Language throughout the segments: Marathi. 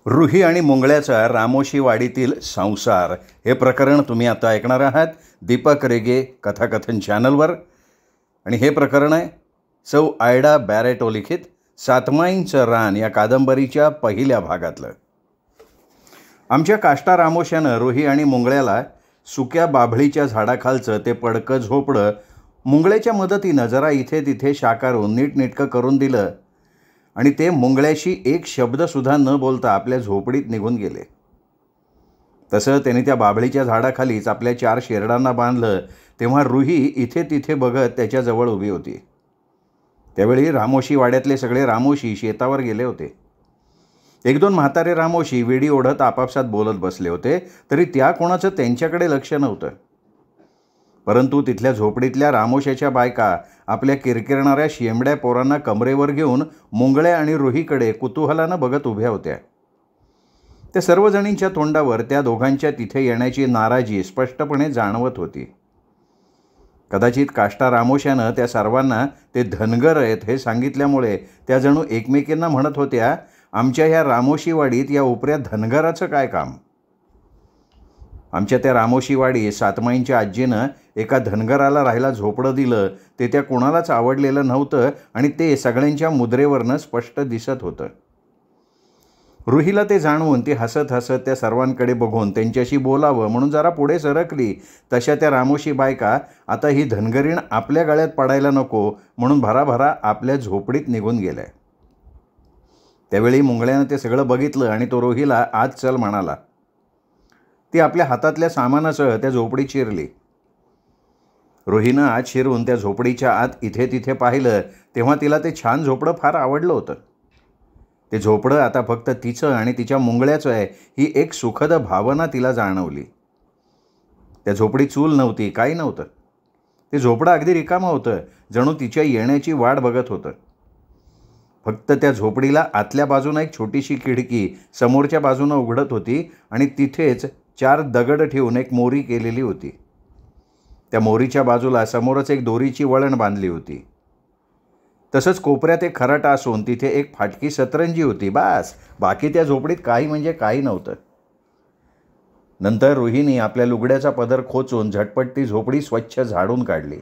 रुही आणि मुंगळ्याचा रामोशी वाडीतील संसार हे प्रकरण तुम्ही आता ऐकणार आहात दीपक रेगे कथाकथन चॅनलवर. आणि हे प्रकरण आहे सौ आयडा बॅरेटो लिखित सातमाईंचं रान या कादंबरीच्या पहिल्या भागातलं. आमच्या काष्टा रामोशानं रुही आणि मुंगळ्याला सुक्या बाभळीच्या झाडाखालचं ते पडकं झोपडं मुंगळ्याच्या मदतीनं जरा इथे तिथे शाकारून नीटनेटकं करून दिलं आणि ते मुंगळ्याशी एक शब्दसुद्धा न बोलता आपल्या झोपडीत निघून गेले. तसं त्याने त्या बाभळीच्या झाडाखालीच आपल्या 4 शेरडांना बांधलं तेव्हा रुही इथे तिथे बघत त्याच्याजवळ उभी होती. त्यावेळी रामोशी वाड्यातले सगळे रामोशी शेतावर गेले होते. 1-2 म्हातारे रामोशी वेडी ओढत आपापसात बोलत बसले होते, तरी त्या कोणाचं त्यांच्याकडे लक्ष नव्हतं. परंतु तिथल्या झोपडीतल्या रामोशाच्या बायका आपल्या किरकिरणाऱ्या शेंबड्या पोरांना कमरेवर घेऊन मुंगळ्या आणि रुहीकडे कुतूहलानं बघत उभ्या होत्या. त्या सर्वजणींच्या तोंडावर त्या दोघांच्या तिथे येण्याची नाराजी स्पष्टपणे जाणवत होती. कदाचित काष्टा रामोशानं त्या सर्वांना ते धनगर आहेत हे सांगितल्यामुळे त्या जणू एकमेकींना म्हणत होत्या, आमच्या ह्या रामोशीवाडीत या उपऱ्या धनगराचं काय काम. आमच्या त्या रामोशीवाडी सातमाईंच्या आजीनं एका धनगराला राहायला झोपडं दिलं ते त्या कोणालाच आवडलेलं नव्हतं आणि ते सगळ्यांच्या मुद्रेवरनं स्पष्ट दिसत होतं. रुहीला ते जाणवून ती हसत हसत त्या सर्वांकडे बघून त्यांच्याशी बोलावं म्हणून जरा पुढे सरकली. तशा त्या रामोशी बायका आता ही धनगरीण आपल्या गळ्यात पडायला नको म्हणून भराभरा आपल्या झोपडीत निघून गेल्या. त्यावेळी मुंगळ्यानं ते सगळं बघितलं आणि तो रुहीला आत चल म्हणाला. ती आपल्या हातातल्या सामानासह त्या झोपडीत शिरली. रुहीनं आत शिरून त्या झोपडीच्या आत इथे तिथे पाहिलं तेव्हा तिला ते छान झोपडं फार आवडलं होतं. ते झोपडं आता फक्त तिचं आणि तिच्या मुंगळ्याचं आहे ही एक सुखद भावना तिला जाणवली. त्या झोपडीत चूल नव्हती, काही नव्हतं. ते झोपडं अगदी रिकामं होतं, जणू तिच्या येण्याची वाट बघत होतं. फक्त त्या झोपडीला आतल्या बाजूनं एक छोटीशी खिडकी समोरच्या बाजूनं उघडत होती आणि तिथेच 4 दगड ठेवून एक मोरी केलेली होती. त्या मोरीच्या बाजूला समोरच एक दोरीची वळण बांधली होती. तसंच कोपऱ्यात एक खराटा असून तिथे एक फाटकी सतरंजी होती. बास, बाकी त्या झोपडीत काही म्हणजे काही नव्हतं. नंतर रुहीने आपल्या लुगड्याचा पदर खोचून झटपट ती झोपडी स्वच्छ झाडून काढली.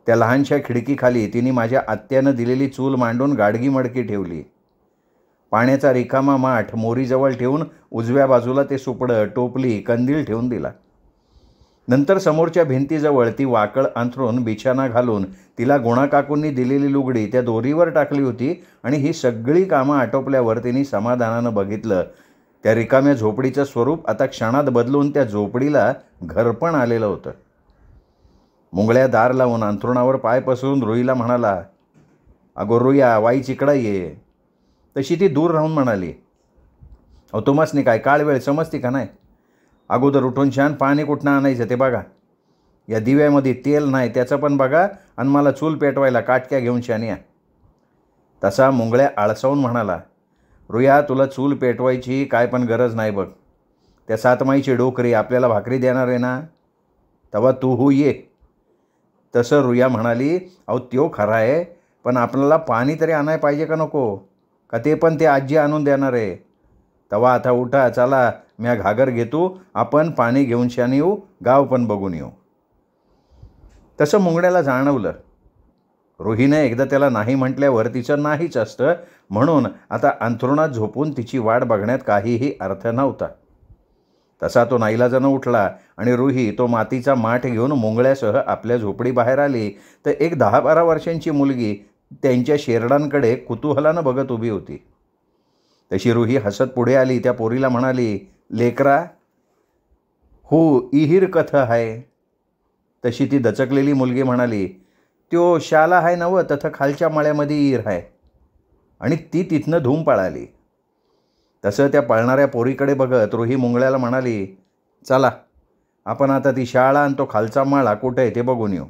त्या लहानशा खिडकीखाली तिने माझ्या आत्यानं दिलेली चूल मांडून गाडगी मडकी ठेवली. पाण्याचा रिकामा माठ मोरीजवळ ठेवून उजव्या बाजूला ते सुपडं, टोपली, कंदील ठेवून दिला. नंतर समोरच्या भिंतीजवळ ती वाकळ अंथरून बिछाना घालून तिला गुणाकाकूंनी दिलेली लुगडी त्या दोरीवर टाकली होती आणि ही सगळी कामं आटोपल्यावर तिने समाधानानं बघितलं त्या रिकाम्या झोपडीचं स्वरूप आता क्षणात बदलून त्या झोपडीला घरपण आलेलं होतं. मुंगळ्या दार लावून अंथरुणावर पाय पसरून रुहीला म्हणाला, अगो रुया, वाईच इकडं ये. तशी ती दूर राहून म्हणाली, अहो तुम्हासनी काय काळ वेळ समजते का नाही. अगोदर उठून छान पाणी कुठनं आणायचं ते बघा. या दिव्यामध्ये तेल नाही त्याचं पण बघा आणि मला चूल पेटवायला काटक्या घेऊन छान या. तसा मुंगळ्या आळसावून म्हणाला, रुया तुला चूल पेटवायची काय पण गरज नाही बघ. त्या सातमाईची डोकरी आपल्याला भाकरी देणार आहे ना, तेव्हा तू हो ये. तसं रुया म्हणाली, अहो त्यो खरा आहे पण आपल्याला पाणी तरी आणायला पाहिजे का नको, का ते पण ते आजी आणून देणार आहे. तेव्हा आता उठा, चला म्या घागर घेतो, आपण पाणी घेऊन शान येऊ, गाव पण बघून येऊ. तसं मुंगड्याला जाणवलं रुहीने एकदा त्याला नाही म्हटल्यावर तिचं नाहीच असतं म्हणून आता अंथरुणात झोपून तिची वाट बघण्यात काहीही अर्थ नव्हता. तसा तो नाईलाजानं उठला आणि रुही तो मातीचा माठ घेऊन मुंगळ्यासह आपल्या झोपडी बाहेर आली तर एक 10-12 वर्षांची मुलगी त्यांच्या शेरडांकडे कुतूहलानं बघत उभी होती. तशी रुही हसत पुढे आली. त्या पोरीला म्हणाली, लेकरा हो इहीर कथ आहे. तशी ती दचकलेली मुलगी म्हणाली, त्यो शाला आहे नवं, तथं खालच्या मळ्यामध्ये इहीर आहे. आणि ती तिथनं धूम पळाली. तसं त्या पळणाऱ्या पोरीकडे बघत रुही मुंगळ्याला म्हणाली, चला आपण आता ती शाळा आणि तो खालचा माळा कुठं आहे ते बघून येऊ.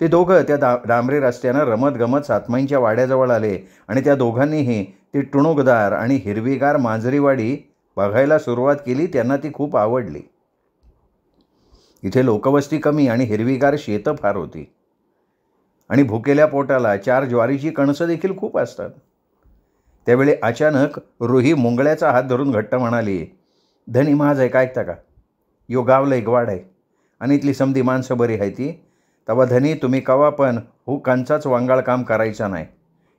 ते दोघं त्या डांबरी रस्त्यानं रमत गमत सातमाईंच्या वाड्याजवळ आले आणि त्या दोघांनीही ती टुणूकदार आणि हिरवीगार मांजरीवाडी बघायला सुरुवात केली. त्यांना ती खूप आवडली. इथे लोकवस्ती कमी आणि हिरवीगार शेतं फार होती आणि भुकेल्या पोटाला 4 ज्वारीची कणसं देखील खूप असतात. त्यावेळी अचानक रुही मुंगळ्याचा हात धरून घट्ट म्हणाली, धनी माझ आहे का ऐकता का? यो गावलं एक वाड आहे आणि इथली समधी माणसं बरी आहे ती. तेव्हा धनी तुम्ही कवा पण कंचाच वांगाळ काम करायचा नाही.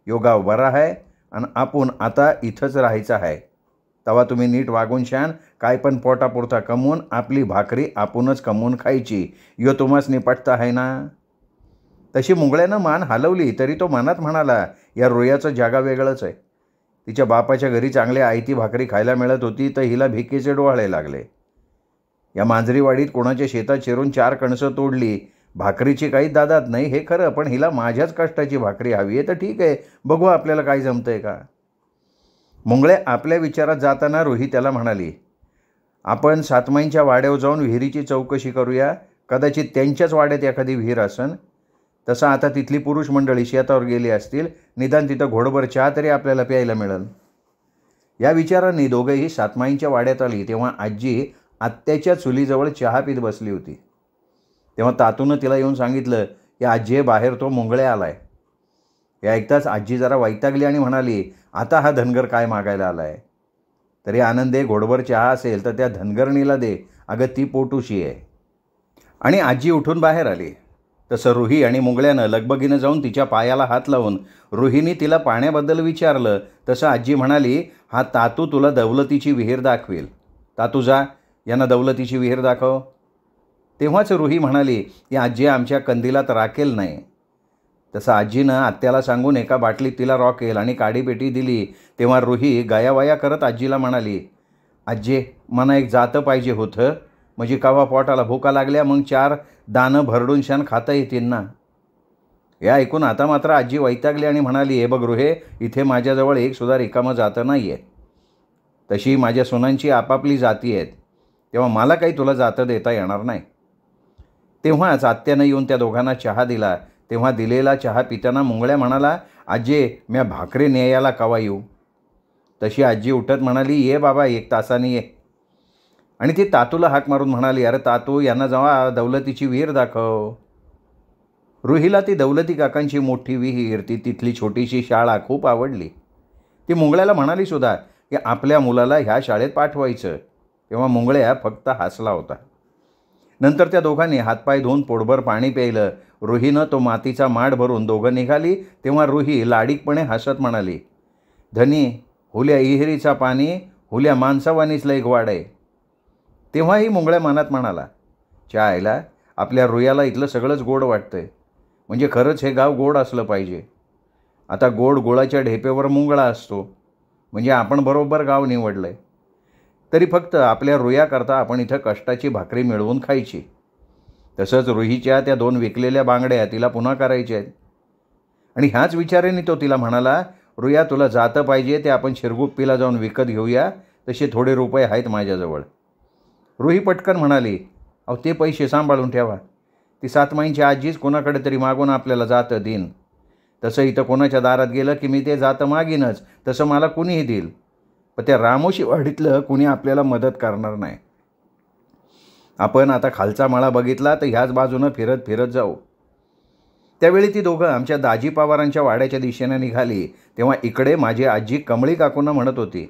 यो गाव बरा आहे आणि आपण आता इथंच राहायचं आहे. तेव्हा तुम्ही नीट वागून शान काय पण पोटापुरता कमवून आपली भाकरी आपणच कमवून खायची. यो तुम्हासनी पटतं आहे ना? तशी मुंगळ्यानं मान हलवली तरी तो मनात म्हणाला, या रोयाचं जागा वेगळंच आहे. तिच्या बापाच्या घरी चांगली आयती भाकरी खायला मिळत होती तर हिला भिकेचे डोहाळे लागले. या मांजरीवाडीत कोणाच्या शेतात शिरून 4 कणसं तोडली. भाकरीची काही दादात नाही हे खरं, पण हिला माझ्याच कष्टाची भाकरी हवी आहे तर ठीक आहे, बघू आपल्याला काय जमतंय का. मुंगळे आपल्या विचारात जाताना रुही त्याला म्हणाली, आपण सातमाईंच्या वाड्यावर जाऊन विहिरीची चौकशी करूया. कदाचित त्यांच्याच वाड्यात एखादी विहीर असन. तसं आता तिथली पुरुष मंडळी शेतावर गेली असतील. निदान तिथं घोडभर चहा तरी आपल्याला प्यायला मिळेल. या विचारांनी दोघंही सातमाईंच्या वाड्यात आली तेव्हा आजी आत्याच्या चुलीजवळ चहा पीत बसली होती. तेव्हा तातूनं तिला येऊन सांगितलं की आजी बाहेर तो मुंगळे आलाय. हे ऐकताच आजी जरा वैतागली आणि म्हणाली, आता हा धनगर काय मागायला आलाय? तरी आनंदे घोडभर चहा असेल तर त्या धनगरणीला दे, अगं ती पोटूशी आहे. आणि आजी उठून बाहेर आली. तसं रुही आणि मुंगळ्यानं लगबगीनं जाऊन तिच्या पायाला हात लावून रुहीने तिला पाण्याबद्दल विचारलं. तसं आजी म्हणाली, हा तातू तुला दौलतीची विहीर दाखवेल. तातू जा, यांना दौलतीची विहीर दाखव. तेव्हाच रुही म्हणाली की आजी आमच्या कंदिलात राखेल नाही. तसं आजीनं आत्याला सांगून एका बाटलीत तिला रॉकेल आणि काडीपेटी दिली. तेव्हा रुही गायावाया करत आजीला म्हणाली, आजी मला एक जातं पाहिजे होतं, म्हणजे कवा पोटाला भुका लागल्या मग 4 दाणं भरडून शान खाता येतील ना. हे ऐकून आता मात्र आजी वैतागली आणि म्हणाली, हे बघ रुहे, इथे माझ्याजवळ एक सुद्धा रिकामं जातं नाही आहे. तशी माझ्या सुनांची आपापली जाती आहेत, तेव्हा मला काही तुला जातं देता येणार नाही. तेव्हाच आत्यानं येऊन त्या दोघांना चहा दिला. तेव्हा दिलेला चहा पिताना मुंगळ्या म्हणाला, आजी म्या भाकरी न्यायला कवा येऊ? तशी आजी उठत म्हणाली, ये बाबा 1 तासाने ये. आणि ती तातूला हाक मारून म्हणाली, अरे तातू यांना जावा दौलतीची विहीर दाखव. रुहीला ती दौलती काकांची मोठी विहीर, ती तिथली छोटीशी शाळा खूप आवडली. ती मुंगळ्याला म्हणाली सुद्धा की आपल्या मुलाला ह्या शाळेत पाठवायचं. तेव्हा मुंगळ्या फक्त हसला होता. नंतर त्या दोघांनी हातपाय धुवून पोटभर पाणी प्यायलं. रुहीनं तो मातीचा माठ भरून दोघं निघाली. तेव्हा रुही लाडीकपणे हसत म्हणाली, धनी हुल्या इहिरीचा पाणी हुल्या माणसावानीच लय गोड आहे. तेव्हाही मुंगळ्या मनात म्हणाला, चायला आपल्या रुयाला इथलं सगळंच गोड वाटतंय, म्हणजे खरंच हे गाव गोड असलं पाहिजे. आता गोड गोळाच्या ढेपेवर मुंगळा असतो, म्हणजे आपण बरोबर गाव निवडलंय. तरी फक्त आपल्या रुयाकरता आपण इथं कष्टाची भाकरी मिळवून खायची. तसंच रुहीच्या त्या 2 विकलेल्या बांगड्या तिला पुन्हा करायच्या आहेत. आणि ह्याच विचाराने तो तिला म्हणाला, रुया तुला जातं पाहिजे ते आपण शिरगुप्पीला जाऊन विकत घेऊया, तसे थोडे रुपये आहेत माझ्याजवळ. रुही पटकन म्हणाली, अहो ते पैसे सांभाळून ठेवा. ती सातमाईंची आजीच कोणाकडे तरी मागून आपल्याला जातं देईन. तसं इथं कोणाच्या दारात गेलं की मी ते जातं मागीनच, तसं मला कुणीही देईल. पण त्या रामोशी वाडीतलं कुणी आपल्याला मदत करणार नाही. आपण आता खालचा माळा बघितला तर ह्याच बाजूनं फिरत फिरत जाऊ. त्यावेळी ती दोघं आमच्या दाजी पवारांच्या वाड्याच्या दिशेने निघाली. तेव्हा इकडे माझी आजी कमळी काकूंना म्हणत होती,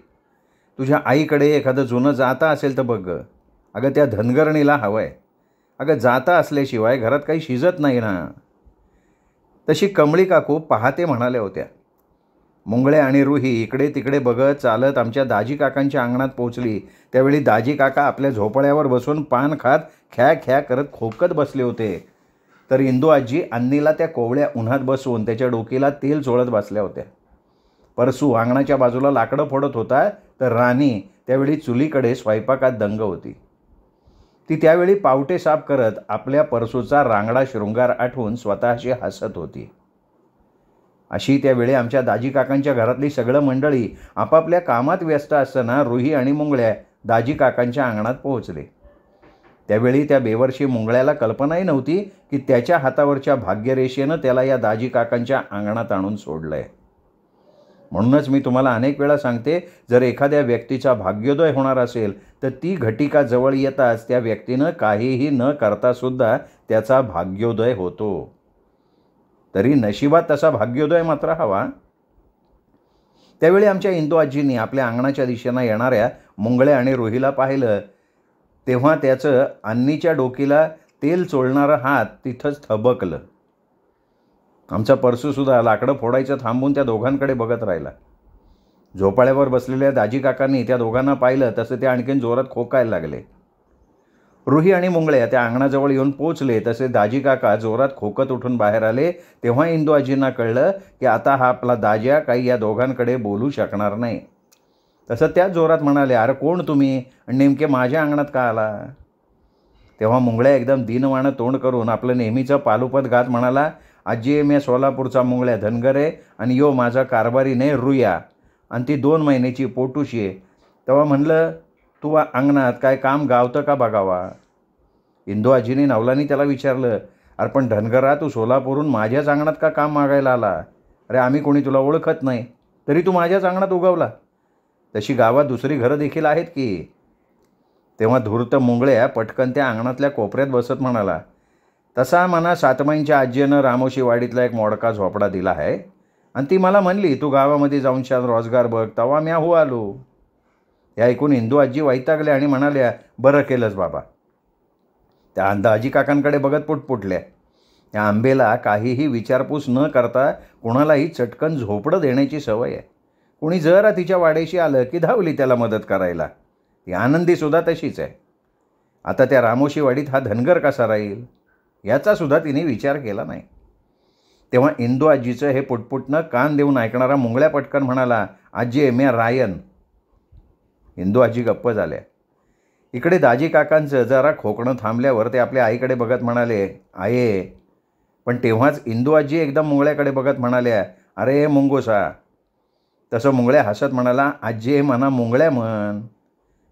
तुझ्या आईकडे एखादं जुनं जाता असेल तर बघ. अगं त्या धनगरणीला हवं आहे. अगं जाता असल्याशिवाय घरात काही शिजत नाही ना. तशी कमळी काकू पहाते म्हणाल्या होत्या. मुंगळे आणि रुही इकडे तिकडे बघत चालत आमच्या दाजी काकांच्या अंगणात पोचली. त्यावेळी दाजी काका आपल्या झोपड्यावर बसून पान खात ख्या ख्या करत खोकत बसले होते. तर इंदू आजी अन्नीला त्या कोवळ्या उन्हात बसवून त्याच्या डोकीला तेल चोळत बसल्या होत्या. परसू अंगणाच्या बाजूला लाकडं फोडत होता, तर राणी त्यावेळी चुलीकडे स्वयंपाकात दंग होती. ती त्यावेळी पावटे साफ करत आपल्या परसूचा रांगडा शृंगार आठवून स्वतःशी हसत होती. अशी त्यावेळी आमच्या दाजी काकांच्या घरातली सगळं मंडळी आपापल्या कामात व्यस्त असताना रुही आणि मुंगळ्या दाजी काकांच्या अंगणात पोहोचले. त्यावेळी त्या बेवर्षी मुंगळ्याला कल्पनाही नव्हती की त्याच्या हातावरच्या भाग्यरेषेनं त्याला या दाजी काकांच्या अंगणात आणून सोडलंय. म्हणूनच मी तुम्हाला अनेक वेळा सांगते, जर एखाद्या व्यक्तीचा भाग्योदय होणार असेल तर ती घटिका जवळ येताच त्या व्यक्तीनं काहीही न करतासुद्धा त्याचा भाग्योदय होतो. तरी नशिबात तसा भाग्योदय मात्र हवा. त्यावेळी आमच्या इंदू आजींनी आपल्या अंगणाच्या दिशेनं येणाऱ्या मुंगळे आणि रुहीला पाहिलं, तेव्हा त्याचं अन्नीच्या डोकीला तेल चोळणारं हात तिथंच थबकलं. आमचा परसूसुद्धा लाकडं फोडायचं थांबून त्या दोघांकडे बघत राहिला. झोपाळ्यावर बसलेल्या दाजी काकांनी त्या दोघांना पाहिलं तसं ते आणखीन जोरात खोकायला लागले. रुही आणि मुंगळ्या त्या अंगणाजवळ येऊन पोचले तसे दाजी काका जोरात खोकत उठून बाहेर आले. तेव्हा इंदू आजींना कळलं की आता हा आपला दाज्या काही या दोघांकडे बोलू शकणार नाही. तसं त्याच जोरात म्हणाले, अरे कोण तुम्ही आणि नेमके माझ्या अंगणात का आला? तेव्हा मुंगळ्या एकदम दीनवाणं तोंड करून आपलं नेहमीचं पालुपत गात म्हणाला, आजी मी सोलापूरचा मुंगळ्या धनगर आहे आणि यो माझा कारभारी नाही रुया आणि ती 2 महिन्याची पोटूशी आहे. तेव्हा म्हणलं तू अंगणात काय काम गावतं का बघावा. इंदू आजीने नवलानी त्याला विचारलं, अरे पण धनगरा तू सोलापूरहून माझ्याच अंगणात का काम मागायला आला? अरे आम्ही कोणी तुला ओळखत नाही तरी तू माझ्याच अंगणात उगवला. तशी गावात दुसरी घरं देखील आहेत की. तेव्हा धूर्त मुंगळ्या पटकन त्या अंगणातल्या कोपऱ्यात बसत म्हणाला, तसा म्हणा सातमाईंच्या आजीनं रामोशी वाडीतला एक मोडका झोपडा दिला आहे आणि ती मला म्हणली तू गावामध्ये जाऊन छान रोजगार बघ. तेव्हा मी आलो. हे ऐकून इंदू आजी वैतागल्या आणि म्हणाल्या, बरं केलंच बाबा. त्या आजी काकांकडे बघत पुटपुटल्या. त्या आंबेला काहीही विचारपूस न करता कुणालाही चटकन झोपडं देण्याची सवय आहे. कुणी जरा तिच्या वाड्याशी आलं की धावली त्याला मदत करायला. ती आनंदीसुद्धा तशीच आहे. आता त्या रामोशी वाडीत हा धनगर कसा राहील याचासुद्धा तिने विचार केला नाही. तेव्हा इंदू आजीचं हे पुटपुटणं कान देऊन ऐकणारा मुंगळ्या पटकन म्हणाला, आजी मी रायन. इंदू आजी गप्प झाल्या. इकडे दाजी काकांचं जरा खोकणं थांबल्यावर ते आपल्या आईकडे बघत म्हणाले, आये. पण तेव्हाच इंदू आजी एकदम मुंगळ्याकडे बघत म्हणाल्या, अरे मुंगूसा. तसं मुंगळ्या हसत म्हणाला, आजी म्हणा मुंगळ्या म्हण.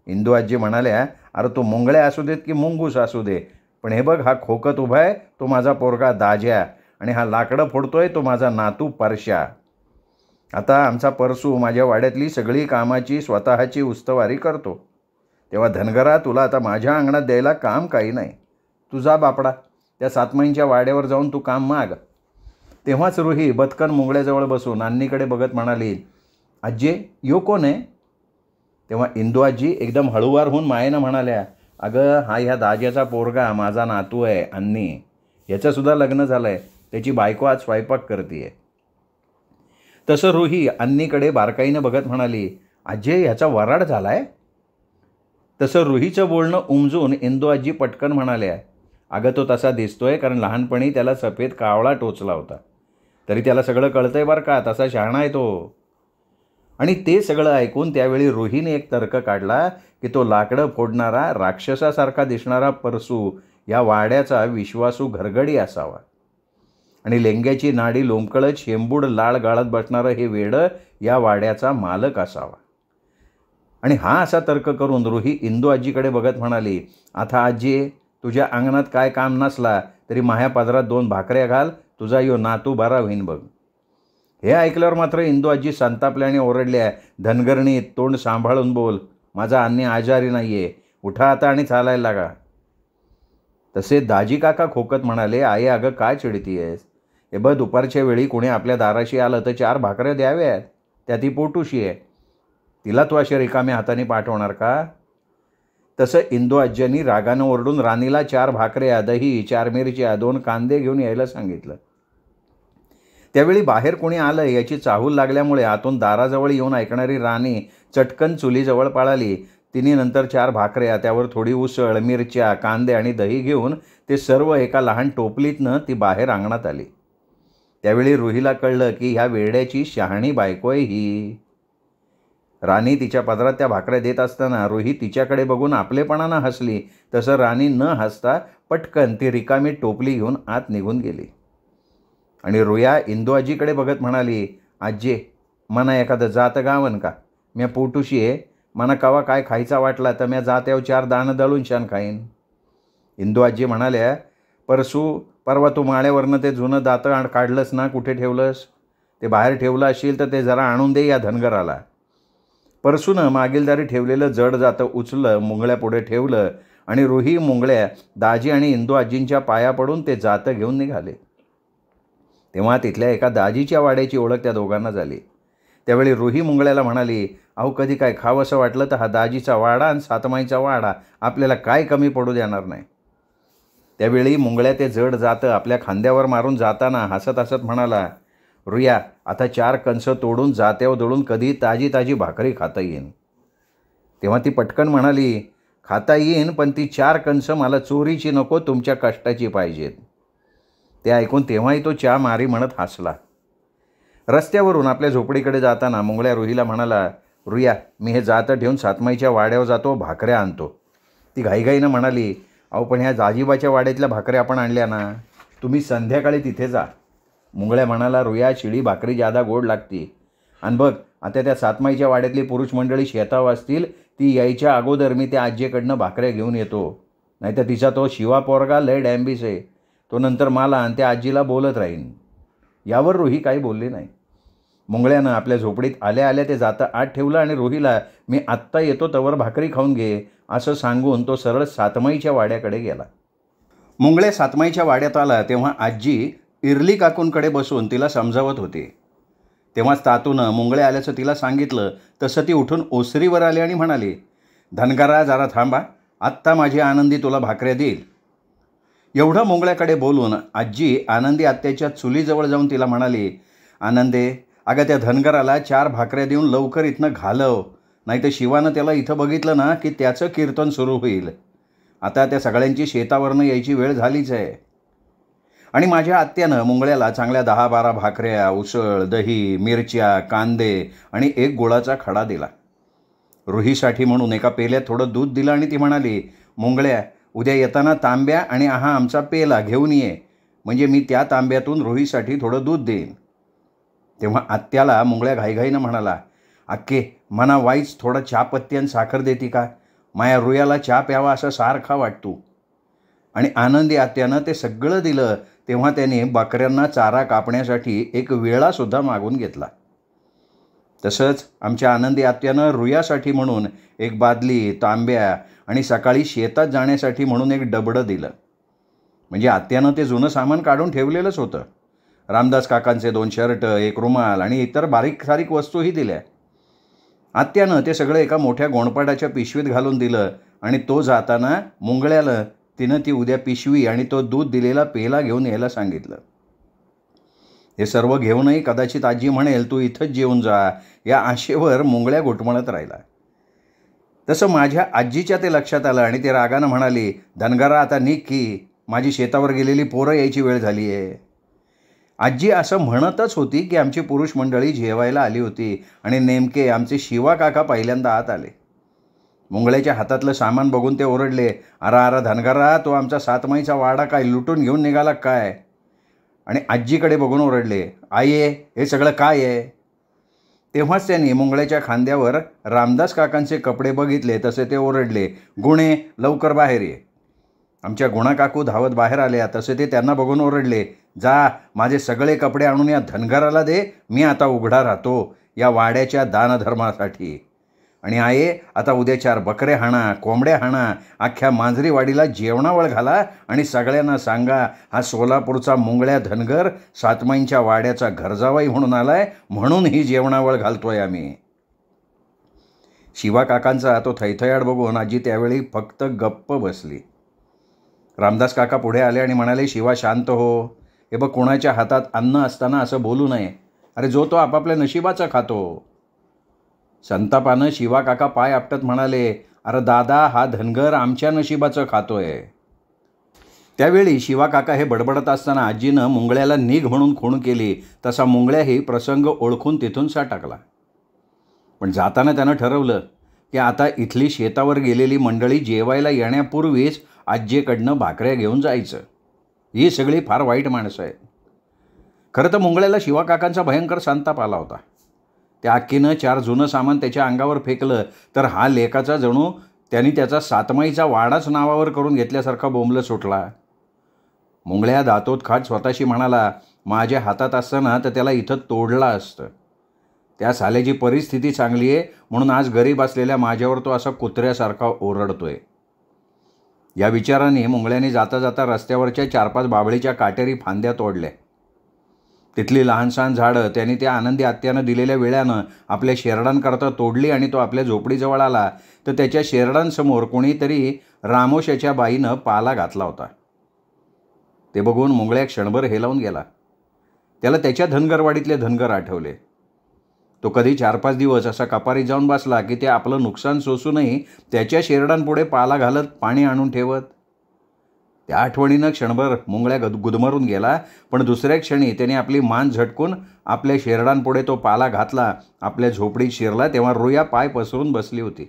इंदू आजी म्हणाल्या, अरे तो मुंगळ्या असू देत की मुंगूस असू दे, पण हे बघ हा खोकत उभा आहे तो माझा पोरगा दाज्या आणि हा लाकडं फोडतोय तो माझा नातू परश्या. आता आमचा परसू माझ्या वाड्यातली सगळी कामाची स्वतःची उस्तवारी करतो. तेव्हा धनगरा तुला आता माझ्या अंगणात द्यायला काम काही नाही. तू जा बापडा त्या सातमाईंच्या वाड्यावर जाऊन तू काम माग. तेव्हाच रुही बदकन मुंगळ्याजवळ बसून अन्नीकडे बघत म्हणाली, आजी यो कोण आहे? तेव्हा इंदू आजी एकदम हळूवार होऊन मायेनं म्हणाल्या, अगं हा ह्या दाज्याचा पोरगा माझा नातू आहे अन्नी. याचंसुद्धा लग्न झालं आहे. त्याची बायको आज स्वयंपाक करते. तसं रुही अन्नीकडे बारकाईनं बघत म्हणाली, आजी ह्याचा वराड झाला आहे. तसं रुहीचं बोलणं उमजून इंदू आजी पटकन म्हणाल्या, अगं तो तसा दिसतोय कारण लहानपणी त्याला सफेद कावळा टोचला होता. तरी त्याला सगळं कळतंय बरं का, तसा शहाणा आहे तो. आणि ते सगळं ऐकून त्यावेळी रुहीने एक तर्क काढला की तो लाकडं फोडणारा राक्षसासारखा दिसणारा परसू या वाड्याचा विश्वासू घरगडी असावा आणि लेंग्याची नाडी लोंबकळत शेंबूड लाळ गाळत बसणारं हे वेडं या वाड्याचा मालक असावा. आणि हा असा तर्क करून रुही इंदू आजीकडे बघत म्हणाली, आता आजी तुझ्या अंगणात काय काम नसला तरी माह्या पदरात 2 भाकऱ्या घाल, तुझा यो नातू बरा होईन बघ. हे ऐकल्यावर मात्र इंदू आजी संतापल्याने ओरडल्या, धनगरणी तोंड सांभाळून बोल. माझा अन्य आजारी नाही आहे. उठा आता आणि चालायला लागा. तसे दाजी काका खोकत म्हणाले, आई अगं काय चिडतीयेस? हे बघ दुपारच्या वेळी कोणी आपल्या दाराशी आलं तर 4 भाकऱ्या द्याव्यात. त्या ती पोटूशी आहे. तिला तू अशा रिकाम्या हाताने पाठवणार का? तसं इंदू आज्यांनी रागानं ओरडून राणीला 4 भाकऱ्या, दही, 4 मिरच्या, 2 कांदे घेऊन यायला सांगितलं. त्यावेळी बाहेर कोणी आलं याची चाहूल लागल्यामुळे आतून दाराजवळ येऊन ऐकणारी राणी चटकन चुलीजवळ पळाली. तिने नंतर 4 भाकऱ्या, त्यावर थोडी उसळ, मिरच्या, कांदे आणि दही घेऊन ते सर्व एका लहान टोपलीतनं ती बाहेर अंगणात आली. त्यावेळी रुहीला कळलं की ह्या वेड्याची शहाणी बायको आहे ही. राणी तिच्या पदरात त्या भाकऱ्या देत असताना रुही तिच्याकडे बघून आपलेपणानं हसली. तसं राणी न हसता पटकन ती रिकामी टोपली घेऊन आत निघून गेली. आणि रुया इंदू आजीकडे बघत म्हणाली, आजी मना एखादं जात गावन का? म्या पोटूशी आहे. मना कवा काय खायचा वाटला तर म्या जात्यावर 4 दाणं दळून छान खाईन. इंदू आजी म्हणाल्या, परसू परवा तू माळ्यावरनं ते जुनं दातं काढलंस ना, कुठे ठेवलंस? ते बाहेर ठेवलं असेल तर ते जरा आणून दे या धनगराला. परसूनं मागीलदारी ठेवलेलं जड जातं उचललं, मुंगळ्यापुढे ठेवलं आणि रुही मुंगळ्या दाजी आणि इंदू आजींच्या पाया पडून ते जातं घेऊन निघाले. तेव्हा तिथल्या एका दाजीच्या वाड्याची ओळख त्या दोघांना झाली. त्यावेळी रुही मुंगळ्याला म्हणाली, अहो कधी काय खावं असं वाटलं तर हा दाजीचा वाडा आणि सातमाईचा वाडा आपल्याला काय कमी पडू देणार नाही. त्यावेळी मुंगळ्या ते जड जातं आपल्या खांद्यावर मारून जाताना हसत हसत म्हणाला, रुया आता 4 कंस तोडून जात्यावर दळून कधी ताजी ताजी भाकरी खाता येईन. तेव्हा ती पटकन म्हणाली, खाता येईन पण ती 4 कंस मला चोरीची नको, तुमच्या कष्टाची पाहिजेत. ते ऐकून तेव्हाही तो च्या मारी म्हणत हसला. रस्त्यावरून आपल्या झोपडीकडे जाताना मुंगळ्या रुहीला म्हणाला, रुया मी हे जातं ठेवून सातमाईच्या वाड्यावर जातो, भाकऱ्या आणतो. ती घाईघाईनं म्हणाली, अहो पण ह्या दाजीबाच्या वाड्यातल्या भाकऱ्या आपण आणल्या ना, तुम्ही संध्याकाळी तिथे जा. मुंगळ्या म्हणाला, रुया शिळी भाकरी जादा गोड लागती. आणि बघ आता त्या सातमाईच्या वाड्यातली पुरुष मंडळी शेतावर असतील, ती यायच्या अगोदर मी त्या आजीकडनं भाकऱ्या घेऊन येतो. नाहीतर तिचा तो शिवा पोरगा लय डॅम्बिस आहे, तो नंतर मला आणि त्या आजीला बोलत राहीन. यावर रुही काही बोलली नाही. मुंगळ्यानं आपल्या झोपडीत आल्या आल्या ते जातं आत ठेवलं आणि रुहीला मी आत्ता येतो तवर भाकरी खाऊन घे असं सांगून तो सरळ सातमाईच्या वाड्याकडे गेला. मुंगळे सातमाईच्या वाड्यात आला तेव्हा आजी इरली काकूंकडे बसून तिला समजावत होती. तेव्हाच तातूनं मुंगळे आल्याचं तिला सांगितलं. तसं ती उठून ओसरीवर आली आणि म्हणाली, धनगरा जरा थांबा, आत्ता माझी आनंदी तुला भाकऱ्या देईल. एवढं मुंगळ्याकडे बोलून आजी आनंदी आत्याच्या चुलीजवळ जाऊन तिला म्हणाली, आनंदे अगं त्या धनगराला 4 भाकऱ्या देऊन लवकर इथनं घालव, नाही तर शिवानं त्याला इथं बघितलं ना की त्याचं कीर्तन सुरू होईल. आता त्या सगळ्यांची शेतावरनं यायची वेळ झालीच आहे. आणि माझ्या आत्यानं मुंगळ्याला चांगल्या 10-12 भाकऱ्या, उसळ, दही, मिरच्या, कांदे आणि 1 गुळाचा खडा दिला. रुहीसाठी म्हणून एका पेल्यात थोडं दूध दिलं आणि ती म्हणाली, मुंगळ्या उद्या येताना तांब्या आणि हा आमचा पेला घेऊन ये, म्हणजे मी त्या तांब्यातून रुहीसाठी थोडं दूध देईन. तेव्हा आत्याला मुंगळ्या घाईघाईनं म्हणाला, अक्के मना वाईच थोडा चहापत्ती आणि साखर देती का, माया रुयाला चहा प्यावा असं सारखा वाटतो. आणि आनंदी आत्यानं ते सगळं दिलं. तेव्हा त्याने बकऱ्यांना चारा कापण्यासाठी एक वेळासुद्धा मागून घेतला. तसंच आमच्या आनंदी आत्यानं रुयासाठी म्हणून 1 बादली, तांब्या आणि सकाळी शेतात जाण्यासाठी म्हणून 1 डबडं दिलं. म्हणजे आत्यानं ते जुनं सामान काढून ठेवलेलंच होतं. रामदास काकांचे 2 शर्ट, 1 रुमाल आणि इतर बारीक सारीक वस्तूही दिल्या. आत्यानं ते सगळं एका मोठ्या गोणपाटाच्या पिशवीत घालून दिलं आणि तो जाताना मुंगळ्याला तिनं ती उद्या पिशवी आणि तो दूध दिलेला पेला घेऊन यायला सांगितलं. हे सर्व घेऊनही कदाचित आजी म्हणेल तू इथंच जेवून जा, या आशेवर मुंगळ्या घुटमळत राहिला. तसं माझ्या आजीच्या ते लक्षात आलं आणि ते रागानं म्हणाली, धनगरा आता निघ की, माझी शेतावर गेलेली पोरं यायची वेळ झाली आहे. आजी असं म्हणतच होती की आमची पुरुष मंडळी जेवायला आली होती आणि नेमके आमचे शिवा काका पहिल्यांदा आत आले. मुंगळ्याच्या हातातलं सामान बघून ते ओरडले, अरा धनगरा तो आमचा सातमाईचा वाडा काय लुटून घेऊन निघाला काय. आणि आजीकडे बघून ओरडले, आई हे सगळं काय आहे. तेव्हाच त्यांनी मुंगळ्याच्या खांद्यावर रामदास काकांचे कपडे बघितले. तसे ते ओरडले, गुणे लवकर बाहेर ये. आमच्या गुणा काकू धावत बाहेर आल्या. तसे ते त्यांना बघून ओरडले, जा माझे सगळे कपडे आणून या धनगराला दे, मी आता उघडा राहतो या वाड्याच्या दानधर्मासाठी. आणि आहे आता उद्या 4 बकऱ्या हाणा, कोंबड्या हाणा, अख्ख्या मांजरीवाडीला जेवणावळ घाला आणि सगळ्यांना सांगा हा सोलापूरचा मुंगळ्या धनगर सातमाईंच्या वाड्याचा घरजावाई म्हणून आलाय, म्हणून ही जेवणावळ घालतोय आम्ही. शिवा काकांचा तो थैथयाड बघून आजी त्यावेळी फक्त गप्प बसली. रामदास काका पुढे आले आणि म्हणाले, शिवा शांत हो, हे बघ कोणाच्या हातात अन्न असताना असं बोलू नये. अरे जो तो आपापल्या नशिबाचा खातो. संतापानं शिवा काका पाय आपटत म्हणाले, अरे दादा हा धनगर आमच्या नशिबाचं खातोय. त्यावेळी शिवा काका हे बडबडत असताना आजीनं मुंगळ्याला निघ म्हणून खूण केली. तसा मुंगळ्याही प्रसंग ओळखून तिथून टाकला. पण जाताना त्यानं ठरवलं की आता इथली शेतावर गेलेली मंडळी जेवायला येण्यापूर्वीच आजीकडनं भाकऱ्या घेऊन जायचं. ही सगळी फार वाईट माणसं आहेत. खरं तर मुंगळ्याला शिवा काकांचा भयंकर संताप आला होता. त्या अक्कीनं 4 जुनं सामान त्याच्या अंगावर फेकलं तर हा लेकाचा जणू त्यांनी त्याचा सातमाईचा वाडाच नावावर करून घेतल्यासारखा बोंबलं सुटला. मुंगळ्या दातोत खात स्वतःशी म्हणाला, माझ्या हातात असताना तर त्याला इथं तोडला असतं. त्या साल्याची परिस्थिती चांगली आहे म्हणून आज गरीब असलेल्या माझ्यावर तो असा कुत्र्यासारखा ओरडतोय. या विचाराने मुंगळ्याने जाता जाता रस्त्यावरच्या 4-5 बाभळीच्या काटेरी फांद्या तोडल्या. तिथली लहानसहान झाडं त्यांनी त्या आनंदी आत्यानं दिलेल्या वेळानं आपल्या शेरडांकरता तोडली आणि तो आपल्या झोपडीजवळ आला तर त्याच्या शेरडांसमोर कोणीतरी रामोशाच्या बाईनं पाला घातला होता. ते बघून मुंगळ्या क्षणभर हेलावून गेला. त्याला त्याच्या धनगरवाडीतले धनगर आठवले. तो कधी 4-5 दिवस असा कपारीत जाऊन बसला की ते आपलं नुकसान सोसूनही त्याच्या शेरडांपुढे पाला घालत पाणी आणून ठेवत. त्या आठवणीनं क्षणभर मुंगळ्या गुदमरून गेला. पण दुसऱ्या क्षणी त्याने आपली मान झटकून आपल्या शेरडांपुढे तो पाला घातला. आपल्या झोपडीत शिरला तेव्हा रुया पाय पसरून बसली होती.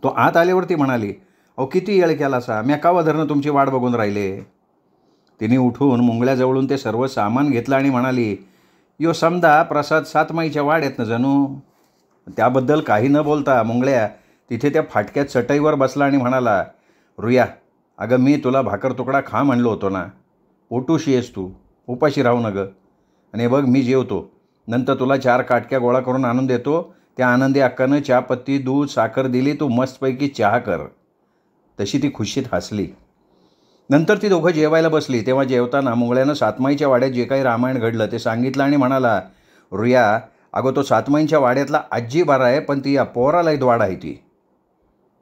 तो आत आल्यावरती म्हणाली, अहो किती येळ केला सा, म्या कावा धरणं तुमची वाट बघून राहिले. तिने उठून मुंगळ्याजवळून ते सर्व सामान घेतलं आणि म्हणाली, यो समदा प्रसाद सातमाईच्या वाड्यातनं जणू. त्याबद्दल काही न बोलता मुंगळ्या तिथे त्या फाटक्या चटईवर बसला आणि म्हणाला, रुया अगं मी तुला भाकर तुकडा खा म्हणलो होतो ना, पोटूशी आहेस तू, उपाशी राहू न गं. आणि बघ मी जेवतो, नंतर तुला 4 काटक्या गोळा करून आणून देतो. त्या आनंदी अक्कानं चहापत्ती दूध साखर दिली, तू मस्तपैकी चहा कर. तशी ती खुशीत हसली. नंतर ती दोघं जेवायला बसली. तेव्हा जेवताना मुंगळ्यानं सातमाईच्या वाड्यात जे काही रामायण घडलं ते सांगितलं आणि म्हणाला, रुया अगं तो सातमाईच्या वाड्यातला आजी बरा आहे, पण ती या पोरालाही द्वाड आहे ती.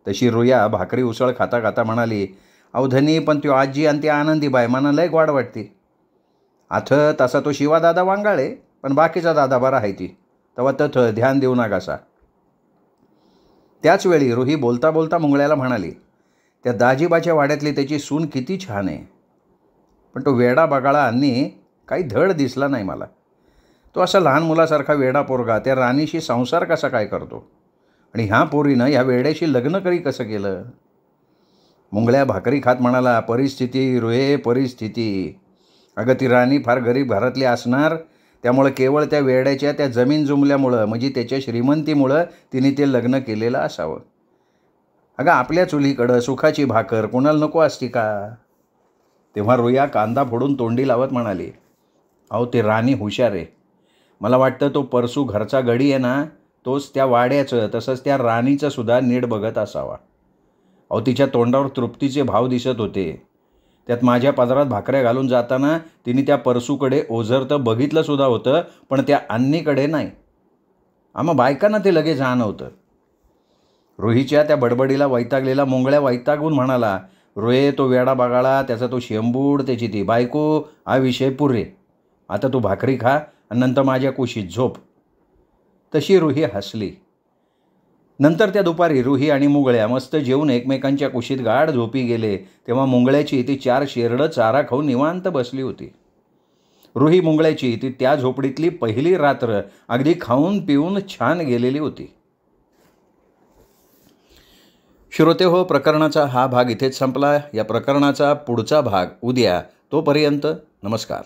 तशी रुया भाकरी उसळ खाता खाता म्हणाली, अहो धनी पण तो आजी आणि ती आनंदीबाई मला लय गोड वाटते. आथ तसा तो शिवादादा वांगाळे, पण बाकीचा दादा बरा आहे ती, तेव्हा तथ ध्यान देऊ नकासा. त्याच वेळी रुही बोलता बोलता मुंगळ्याला म्हणाली, त्या दाजीबाच्या वाड्यातली त्याची सून किती छान आहे, पण तो वेडा बगाळा अन्नी काही धड दिसला नाही मला. तो असा लहान मुलासारखा वेडा पोरगा त्या राणीशी संसार कसा काय करतो, आणि ह्या पोरीनं ह्या वेड्याशी लग्न करी कसं केलं. मुंगळ्या भाकरी खात म्हणाला, परिस्थिती रुहे परिस्थिती. अगं ती राणी फार गरीब घरातली असणार, त्यामुळं केवळ त्या वेड्याच्या त्या जमीन जुमल्यामुळं म्हणजे त्याच्या श्रीमंतीमुळं तिने ते लग्न केलेलं असावं. अगं आपल्या चुलीकडं सुखाची भाकर कोणाला नको असती का. तेव्हा रुया कांदा फोडून तोंडी लावत म्हणाली, अहो ते राणी हुशार आहे. मला वाटतं तो परसू घरचा गडी आहे ना, तोच त्या वाड्याचं तसंच त्या राणीचं सुद्धा नीट बघत असावा. अहो तिच्या तोंडावर तृप्तीचे भाव दिसत होते. त्यात माझ्या पदरात भाकऱ्या घालून जाताना तिने त्या परसूकडे ओझरतं बघितलं सुद्धा होतं, पण त्या अन्नीकडे नाही. आम्हा बायकांना ते लगेच जाणवतं. रुहीच्या त्या बडबडीला वैतागलेला मुंगळ्या वैतागून म्हणाला, रुहे तो वेडा बगाळा, त्याचा तो शेंबूड, त्याची ती बायको, हा विषय पुरे. आता तू भाकरी खा आणि नंतर माझ्या कुशीत झोप. तशी रुही हसली. नंतर त्या दुपारी रुही आणि मुंगळ्या मस्त जेवून एकमेकांच्या कुशीत गाढ झोपी गेले. तेव्हा मुंगळ्याची ती 4 शेरडं चारा खाऊन निवांत बसली होती. रुही मुंगळ्याची ती त्या झोपडीतली पहिली रात्र अगदी खाऊन पिऊन छान गेलेली होती. श्रोते हो, प्रकरणाचा हा भाग इथेच संपला. या प्रकरणाचा पुढचा भाग उद्या. तोपर्यंत नमस्कार.